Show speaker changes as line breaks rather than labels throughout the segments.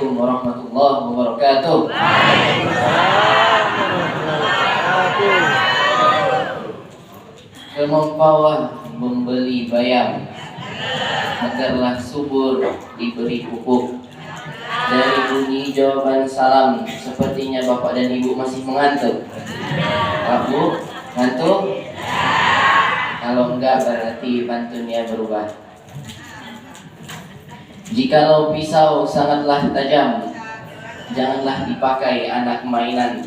Assalamualaikum warahmatullahi wabarakatuh. Kemampuan membeli bayam, agarlah subur diberi pupuk. Dari bunyi jawaban salam, sepertinya bapak dan ibu masih mengantuk. Pak Bu, ngantuk? Kalau enggak berarti pantunnya berubah. Jikalau pisau sangatlah tajam, janganlah dipakai anak mainan.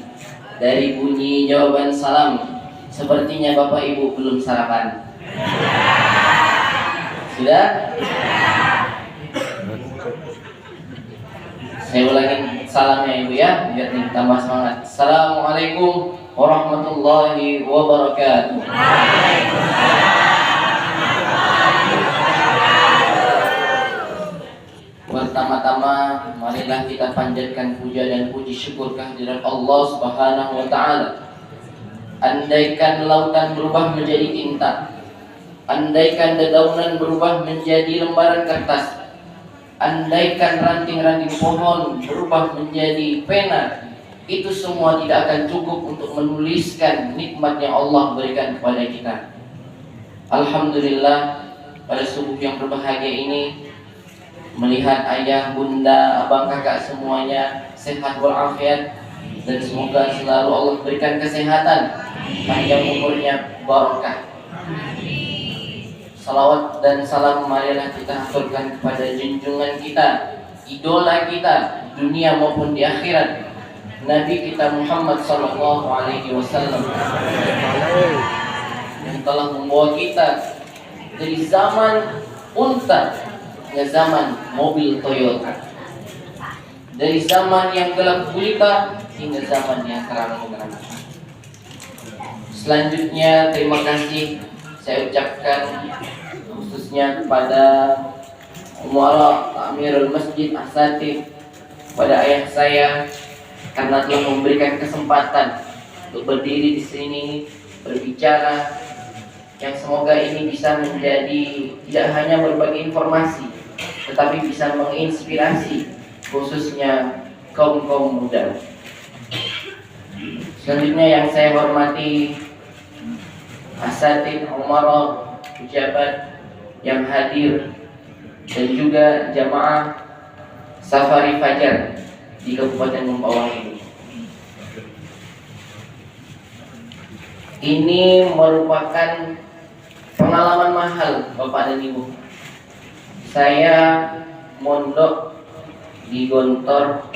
Dari bunyi jawaban salam, sepertinya bapak ibu belum sarapan. Sudah? Saya ulangin salamnya ibu ya, biar tambah semangat. Assalamualaikum warahmatullahi wabarakatuh. Pertama-tama marilah kita panjatkan puja dan puji syukur kehadirat Allah Subhanahu wa taala. Andaikan lautan berubah menjadi tinta, andaikan dedaunan berubah menjadi lembaran kertas, andaikan ranting-ranting pohon berubah menjadi pena, itu semua tidak akan cukup untuk menuliskan nikmat yang Allah berikan kepada kita. Alhamdulillah, pada subuh yang berbahagia ini, melihat ayah, bunda, abang, kakak semuanya sehat walafiat, dan semoga selalu Allah berikan kesehatan, panjang umurnya, barokah. Salawat dan salam marilah kita haturkan kepada junjungan kita, idola kita, dunia maupun di akhirat, Nabi kita Muhammad sallallahu alaihi wasallam, yang telah membawa kita dari zaman unta ke zaman mobil Toyota, dari zaman yang gelap gulita hingga zaman yang terang benderang. Selanjutnya terima kasih saya ucapkan khususnya kepada Mu'ala Amirul Masjid Asatid, pada ayah saya, karena telah memberikan kesempatan untuk berdiri di sini berbicara, yang semoga ini bisa menjadi tidak hanya berbagi informasi, tetapi bisa menginspirasi khususnya kaum-kaum muda. Selanjutnya yang saya hormati Asatid, umarah, pejabat yang hadir, dan juga jamaah Safari Fajar di Kabupaten Mempawah ini. Ini merupakan pengalaman mahal Bapak dan Ibu. Saya mondok di Gontor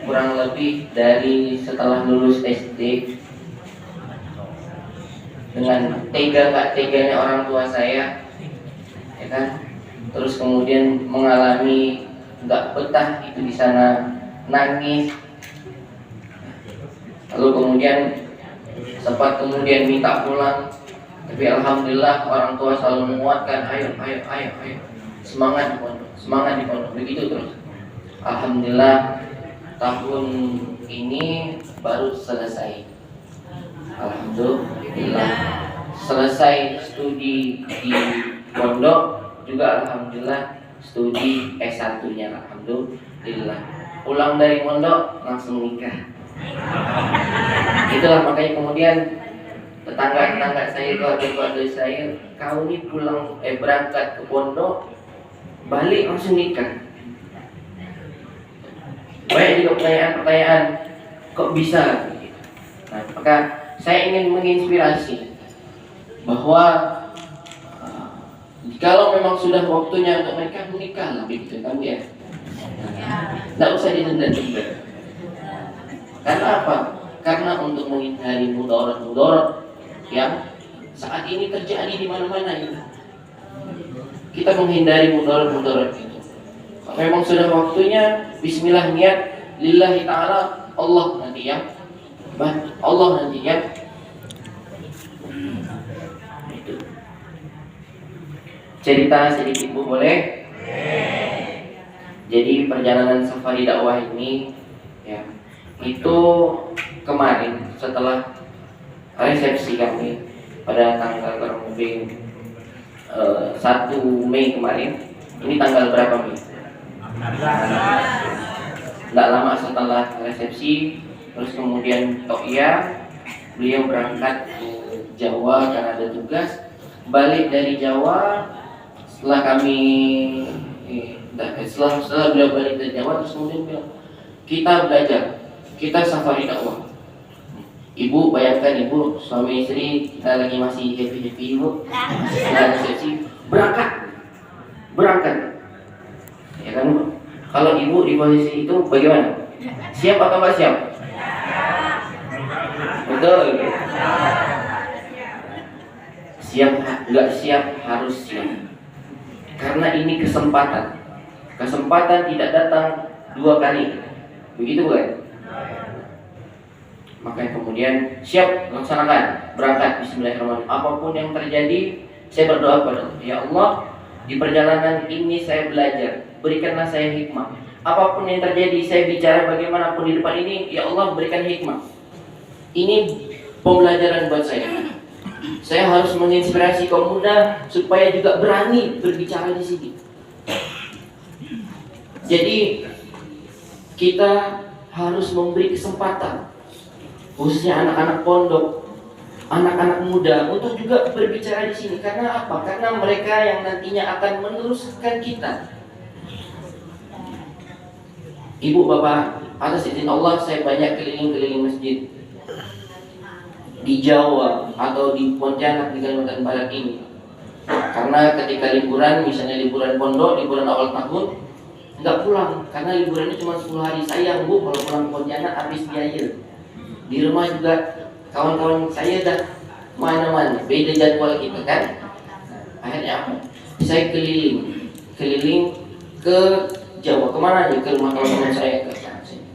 kurang lebih dari setelah lulus SD, dengan tega gak teganya orang tua saya, ya kan? Terus kemudian mengalami nggak betah itu di sana, nangis. Lalu kemudian sempat kemudian minta pulang, tapi alhamdulillah orang tua selalu menguatkan, ayo, semangat di pondok, begitu terus. Alhamdulillah tahun ini baru selesai. Alhamdulillah selesai studi di pondok, juga alhamdulillah studi S1-nya, alhamdulillah. Pulang dari pondok langsung nikah. Itulah makanya kemudian tetangga saya, keluarga saya, kau ini berangkat ke pondok, balik langsung nikah. Banyak juga pertanyaan, kok bisa? Nah, maka saya ingin menginspirasi bahwa kalau memang sudah waktunya untuk menikah, begitu kan ya. Tidak usah ditunda-tunda. Karena apa? Karena untuk menghindari mudarat yang saat ini terjadi di mana-mana ini. Kita menghindari mudarat itu. Kalau memang sudah waktunya, bismillah, niat lillahi ta'ala, Allah nanti yang cerita sedikit Bu, boleh? Jadi perjalanan safari dakwah ini ya, itu kemarin setelah resepsi kami pada tanggal kurang lebih 1 Mei kemarin. Ini tanggal berapa Mei? Nggak lama setelah resepsi, terus kemudian Tokia, beliau berangkat ke Jawa karena ada tugas. Balik dari Jawa, setelah kami setelah beliau balik dari Jawa, terus kemudian bilang, kita belajar, kita safari dakwah. Ibu, bayangkan ibu, suami istri kita lagi masih happy ibu, setelah resepsi berangkat, ya kan bu? Kalau ibu di posisi itu bagaimana? Siap atau nggak siap? Betul. Siap, nggak siap, harus siap. Karena ini kesempatan tidak datang dua kali, begitu bukan? Maka kemudian siap, laksanakan, berangkat, bismillahirrahmanirrahim. Apapun yang terjadi, saya berdoa kepada Allah, ya Allah, di perjalanan ini saya belajar, berikanlah saya hikmah. Apapun yang terjadi, saya bicara bagaimanapun di depan ini, ya Allah berikan hikmah. Ini pembelajaran buat saya. Saya harus menginspirasi kaum muda supaya juga berani berbicara di sini. Jadi kita harus memberi kesempatan, khususnya anak-anak pondok, anak-anak muda untuk juga berbicara di sini. Karena apa? Karena mereka yang nantinya akan meneruskan kita. Ibu bapak, atas izin Allah saya banyak keliling-keliling masjid di Jawa atau di Pontianak, di Kalimantan Barat ini. Karena ketika liburan, misalnya liburan pondok, liburan awal tahun, nggak pulang karena liburannya cuma 10 hari. Sayang bu, kalau pulang ke Pontianak habis biaya. Di rumah juga kawan-kawan saya dah mana-mana, beda jadwal kita kan. Akhirnya apa? Saya keliling ke Jawa, kemana aja, ke rumah teman-teman saya, ke sana sini.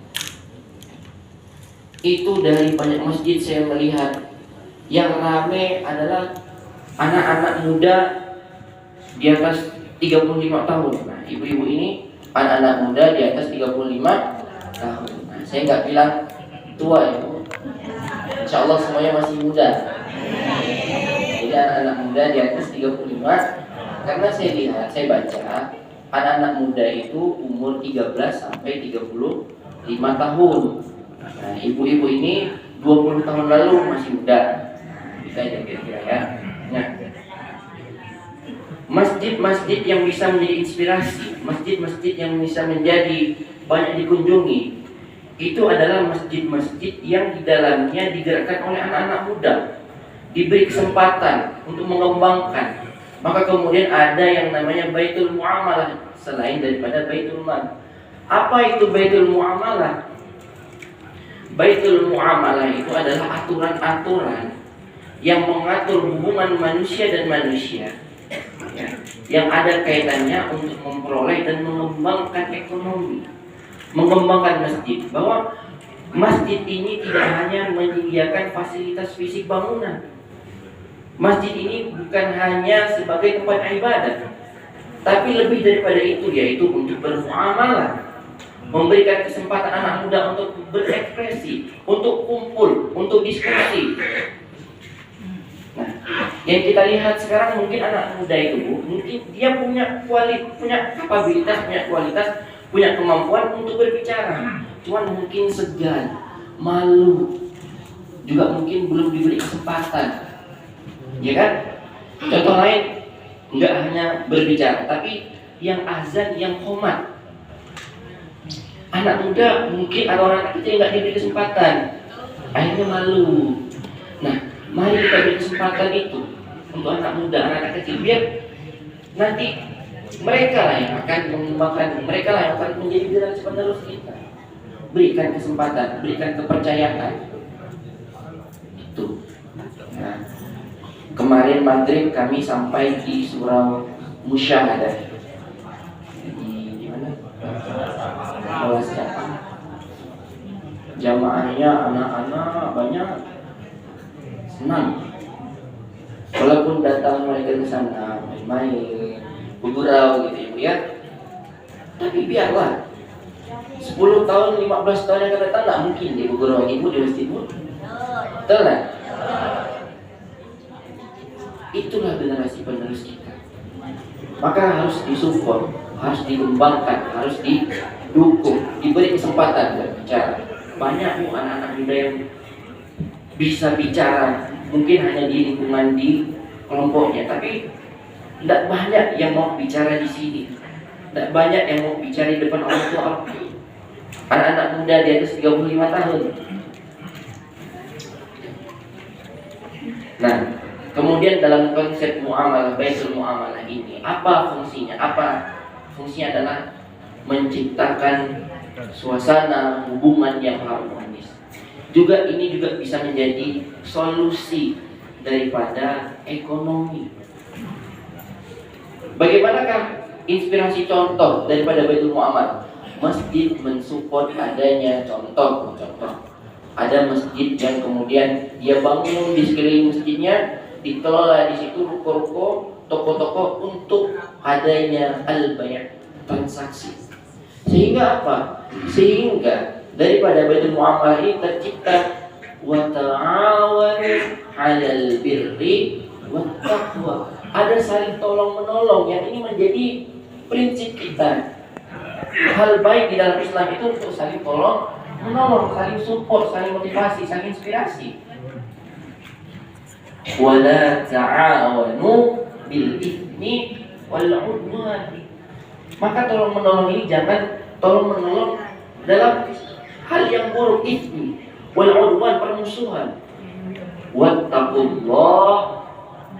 Itu dari banyak masjid saya melihat yang rame adalah anak-anak muda di atas 35 tahun. Nah, ibu-ibu ini anak-anak muda di atas 35 tahun. Nah, saya nggak bilang tua ya bu, insya Allah semuanya masih muda. Jadi anak-anak muda di atas 35, karena saya lihat, saya baca anak-anak muda itu umur 13 sampai 35 tahun. Nah, ibu-ibu ini 20 tahun lalu masih muda. Kita aja kira-kira ya. Nah, masjid-masjid yang bisa menjadi inspirasi, masjid-masjid yang bisa menjadi banyak dikunjungi, itu adalah masjid-masjid yang di dalamnya digerakkan oleh anak-anak muda, diberi kesempatan untuk mengembangkan. Maka kemudian ada yang namanya Baitul Muamalah selain daripada Baitul Mal. Apa itu Baitul Muamalah? Baitul Muamalah itu adalah aturan-aturan yang mengatur hubungan manusia dan manusia, ya, yang ada kaitannya untuk memperoleh dan mengembangkan ekonomi, mengembangkan masjid. Bahwa masjid ini tidak hanya menyediakan fasilitas fisik bangunan. Masjid ini bukan hanya sebagai tempat ibadah, tapi lebih daripada itu, yaitu untuk bermuamalah, memberikan kesempatan anak muda untuk berekspresi, untuk kumpul, untuk diskusi. Nah, yang kita lihat sekarang mungkin anak muda itu bu, mungkin dia punya kapabilitas, punya kualitas, punya kemampuan untuk berbicara, cuman mungkin segan, malu, juga mungkin belum diberi kesempatan. Ya kan? Contoh lain, nggak hanya berbicara, tapi yang azan, yang qomat. Anak muda mungkin atau anak kecil nggak diberi kesempatan, akhirnya malu. Nah, mari kita beri kesempatan itu untuk anak muda, anak kecil, biar nanti mereka lah yang akan mengembangkan, mereka lah yang akan menjadi generasi penerus kita. Berikan kesempatan, berikan kepercayaan. Itu. Nah, kemarin maghrib kami sampai di surau Musyahadah. Di mana? Awas jamaahnya anak-anak banyak, senang. Walaupun datang mereka ke sana main-main, bergurau gitu ibu ya. Tapi biarlah 10 tahun, 15 tahun yang akan datang nggak mungkin di bergurau ibu di masjid ibu. Betul lah. Itulah generasi penerus kita. Maka harus disupport. harus dikembangkan, harus didukung, diberi kesempatan berbicara. Banyak anak-anak muda yang bisa bicara, mungkin hanya di lingkungan di kelompoknya, tapi tidak banyak yang mau bicara di sini, tidak banyak yang mau bicara di depan orang tua. Anak-anak muda di atas 35 tahun. Nah, kemudian dalam konsep muamalah, baitul muamalah ini, apa fungsinya? Fungsinya adalah menciptakan suasana hubungan yang harmonis. Ini juga bisa menjadi solusi daripada ekonomi. Bagaimanakah inspirasi contoh daripada baitul muamalah? Masjid mensupport adanya contoh. Ada masjid yang kemudian dia bangun di sekeliling masjidnya, dikelola di situ ruko-ruko, toko-toko untuk adanya al-bay', transaksi. Sehingga apa? Sehingga daripada baitul muamalah ini tercipta wa ta'awanu 'alal birri wat taqwa. Ada saling tolong menolong yang ini menjadi prinsip kita. Hal baik di dalam Islam itu untuk saling tolong menolong, saling support, saling motivasi, saling inspirasi. Wala ta'awanu bil itsmi wal 'udwan. Maka tolong menolong ini jangan tolong menolong dalam hal yang buruk, itsmi wal 'udwan, permusuhan. Wattaqullah,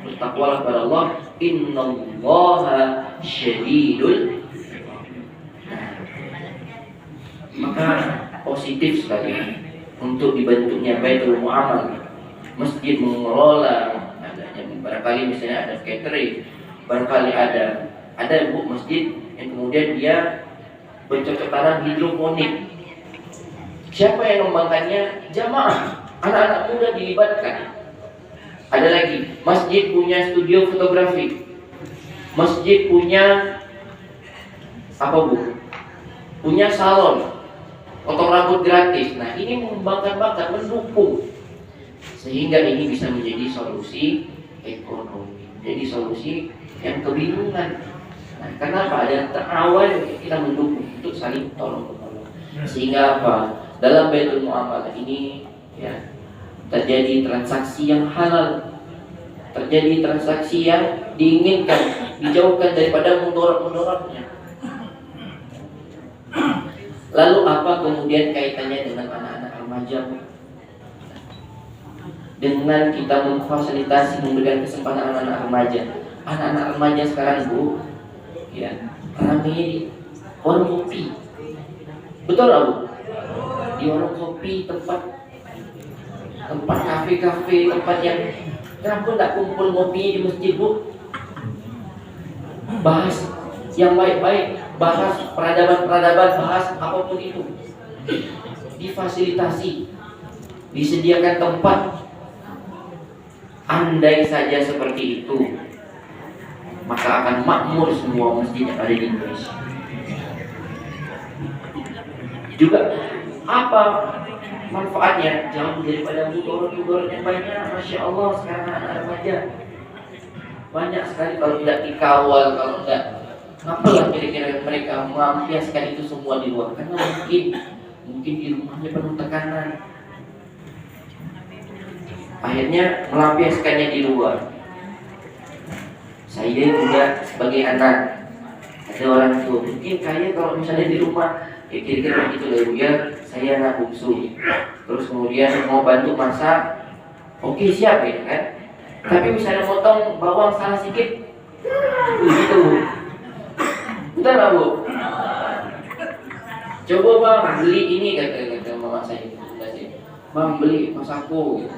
bertakwalah kepada Allah, innallaha syadidul. Maka positif sekali untuk dibentuknya baitul muamalah. Masjid mengelola, adanya barangkali misalnya ada catering, barangkali ada masjid yang kemudian dia bercocok tanam hidroponik. Siapa yang mengembangkannya? Jamaah, anak-anak muda dilibatkan. Ada lagi, masjid punya studio fotografi, masjid punya apa bu? Punya salon, potong rambut gratis. Nah, ini mengembangkan bakat, mendukung, sehingga ini bisa menjadi solusi ekonomi, jadi solusi yang kebingungan. Nah, kenapa ada ta'awun, kita mendukung untuk saling tolong menolong, sehingga apa? Dalam baitul muamalah ini ya, terjadi transaksi yang halal, terjadi transaksi yang diinginkan, dijauhkan daripada mudarat-mudaratnya. Lalu apa kemudian kaitannya dengan anak-anak remaja? Dengan kita memfasilitasi, memberikan kesempatan anak-anak remaja. Anak-anak remaja sekarang bu, ya, ramainya di warung kopi. Betul lah bu? Di warung kopi, tempat kafe-kafe, tempat yang kenapa tidak kumpul ngopi di masjid bu? Bahas yang baik-baik, bahas peradaban, bahas apapun itu, difasilitasi, disediakan tempat. Andai saja seperti itu, maka akan makmur semua masjid yang ada di Indonesia. Juga apa manfaatnya? Jauh daripada mudarat yang banyak. Masya Allah, sekarang anak remaja banyak sekali, kalau tidak dikawal, kalau tidak, ngapalah kira-kira mereka melampiaskan itu semua di luar? Karena mungkin di rumahnya penuh tekanan, akhirnya melampiaskannya di luar. Saya juga sebagai anak, ada orang tua mungkin kayak kalau misalnya di rumah kira-kira begitu lah ya, saya anak bungsu, terus kemudian mau bantu masak, oke siap ya kan. Tapi misalnya motong bawang salah sedikit, begitu, betul lah bu. Coba bang beli ini, kata mama saya, bang beli masakku.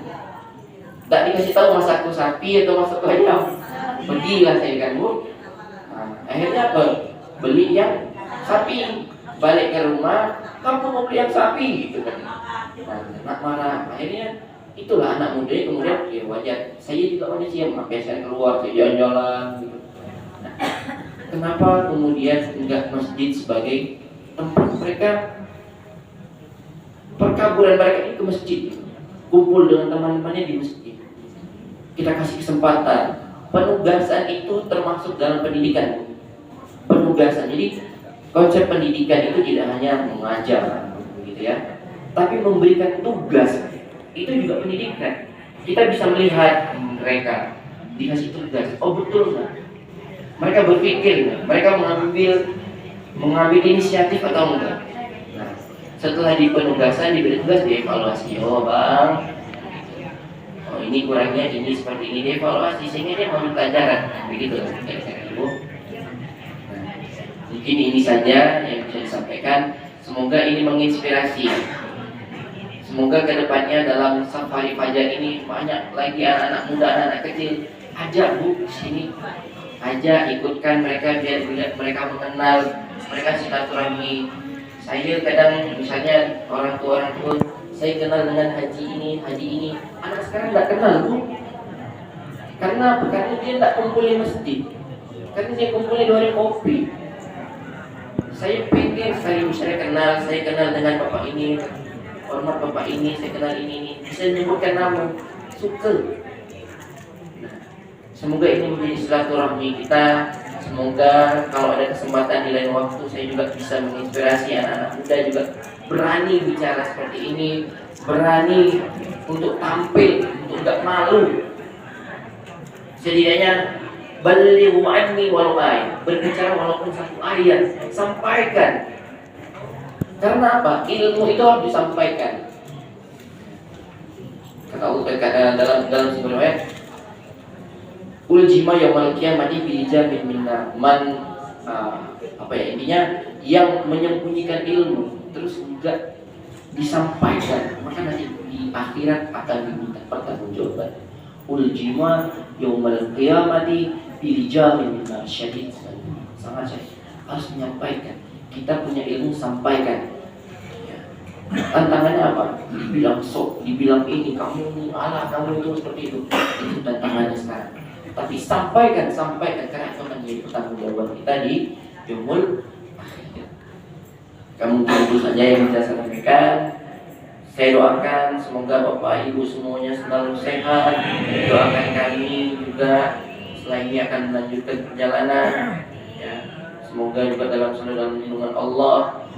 Tak dikasih tahu masakku sapi atau masakku ayam, pergilah saya kan bu. Nah, akhirnya apa? Beli yang sapi, balik ke rumah, kamu mau beli yang sapi gitu kan. Nah, nak marah. Akhirnya itulah anak muda kemudian ya wajar. Saya juga manusia, biasanya keluar saya jalan-jalan gitu. Nah, kenapa kemudian enggak masjid sebagai tempat mereka perkaburan mereka ini ke masjid, kumpul dengan teman-temannya di masjid. Kita kasih kesempatan. Penugasan itu termasuk dalam pendidikan. penugasan. Jadi konsep pendidikan itu tidak hanya mengajar, gitu ya, tapi memberikan tugas itu juga pendidikan. Kita bisa melihat mereka dikasih tugas, oh betul nggak? Mereka berpikir nggak? Mereka mengambil inisiatif atau enggak? Nah, setelah di penugasan diberi tugas, dievaluasi. Oh bang, oh ini kurangnya ini seperti ini, dievaluasi sehingga dia mengambil pelajaran. Begitu Ibu. Nah, mungkin ini saja yang bisa disampaikan. Semoga ini menginspirasi. Semoga kedepannya dalam safari fajar ini banyak lagi anak-anak muda, anak-anak kecil. Ajak Bu sini, ajak ikutkan mereka biar mereka mengenal, mereka silaturahmi. Saya kadang misalnya orang tua saya kenal dengan haji ini, anak sekarang tidak kenal Bu. Karena apa? Karena dia tidak kumpul di masjid, karena dia kumpul di warung kopi. Saya pikir saya kenal dengan bapak ini, hormat bapak ini, saya kenal ini, bisa menyebutkan nama, suka. Semoga ini menjadi silaturahmi kita. Semoga kalau ada kesempatan di lain waktu saya juga bisa menginspirasi anak-anak muda juga berani bicara seperti ini, berani untuk tampil, untuk tidak malu. Setidaknya balighu anni walau ayat, berbicara walaupun satu ayat, sampaikan. Karena apa? Ilmu itu harus disampaikan. Kata Allah dalam sebuah ayat, uljima yaumal qiyamati bil jamin minna man intinya yang menyembunyikan ilmu terus juga disampaikan, maka nanti di akhirat akan diminta pertanggungjawaban. Uljima yaumal qiyamati bil jamin minna syadid. Sangat syadid, harus menyampaikan. Kita punya ilmu, sampaikan. Tantangannya apa? Dibilang sok, dibilang ini, kamu itu seperti itu. Itu tantangannya sekarang. Tapi sampaikan karena itu akan menjadi pertanggungjawaban kita di yaumul akhir. Kamu tentu saja yang bisa saya sampaikan. Saya doakan semoga Bapak Ibu semuanya selalu sehat. Doakan kami juga setelah ini akan melanjutkan perjalanan. Ya, semoga juga dalam lindungan Allah.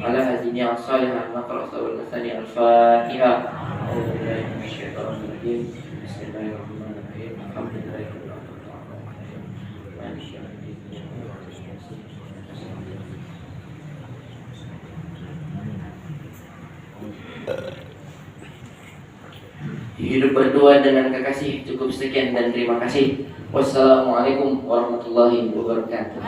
Ala hazinya salihah maqra sawal masani al-Fatihah. Bismillahirrahmanirrahim. Hidup berdua dengan kekasih. Cukup sekian dan terima kasih. Wassalamualaikum warahmatullahi wabarakatuh.